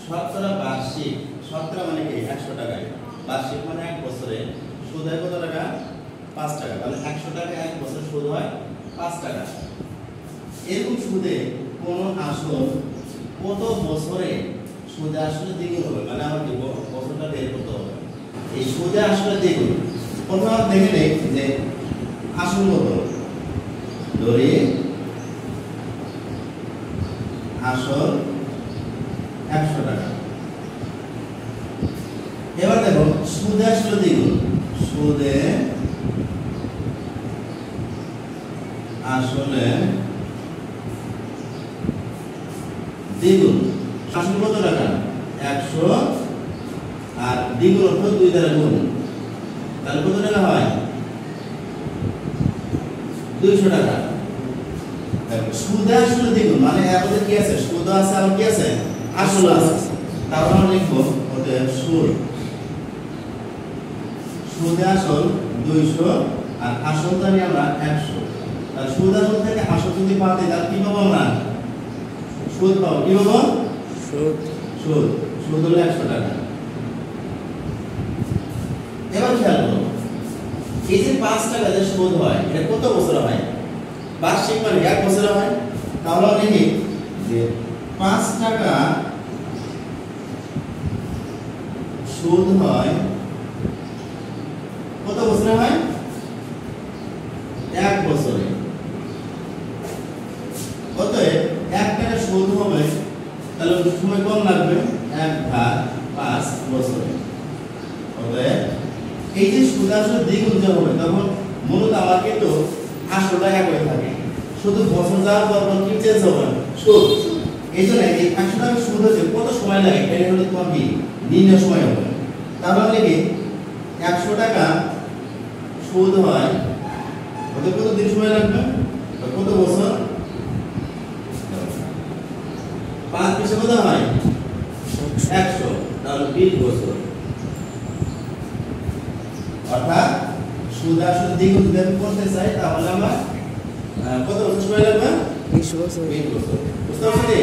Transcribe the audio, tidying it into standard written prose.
শতকরা বার্ষিক, শতকরা মানে কি 100 টাকায়, বার্ষিক মানে এক বছরে সুদ হয় কত টাকা? 5 টাকা। তাহলে 100 টাকা এক বছর সুদ হয় 5 টাকা। এরকম সুদে কোন আসল কত বছরে সুদে আসলে দ্বিগুণ হবে, মানে আমার কি বছরটা বের করতে হবে। এই সুদে আসলে দ্বিগুণ প্রথমে আমরা দেখে নেই যে আসল কত, ধরি আসল 100 টাকা। এবার দেখো সুদে আসলে দ্বিগুণ, সুদে আসলে দ্বিগুণ। আসল কত টাকা? 100 আর দ্বিগুণ অর্থ 2 দ্বারা গুণ, তাহলে কত টাকা হয়? 200 টাকা। সুদে আসলে দ্বিগুণ মানে এর মধ্যে কি আছে? সুদ আছে আর কি আছে? আসল আছে। তারপর আমরা লিখবো অতএব সুদ, সুদে আসল 200 আর আসল জানি আমরা 100। তাহলে সুদ আসল থেকে আসল যদি বাদ দিই তাহলে কি পাবো আমরা? সুদ পাবো। কি পাবো? সুদ। সুদ, সুদ হলো 100 টাকা। এবার খেয়াল করো এই যে 5 টাকা যে সুদ হয় এটা কত বছরে হয়? বার্ষিক মানে এক বছরে হয়। তাহলে আমরা লিখি যে 5 টাকা সুদ হয় কত বছরে হয়? এক বছরে। অতএব 1 টাকা সুদ হবে তাহলে সময় কম লাগবে, 1/5 বছরে। অতএব এই যে সুদ আসলে দ্বিগুণ যে হবে তখন মূলত আমার কিন্তু আসলটা একই থাকে, শুধু বছর যাওয়ার পর কি চেঞ্জ হবে? সুদ। এই জন্য এই 100 টাকা সুদ হতে কত সময় লাগে এটা হলো তোমার কি নির্ণয় সময় হবে। তাহলে লিখি 100 টাকা সুদ হয় ওতে কত দিন সময় লাগবে? কত বছর? 5 পিছে কত হয়? 100, তাহলে 20 বছর। অর্থাৎ সুদ আসলে দ্বিগুণ যদি আমি করতে চাই তাহলে আমার কত বছর সময় লাগবে? 20 বছর। 20 বছর। বুঝতে পারছো?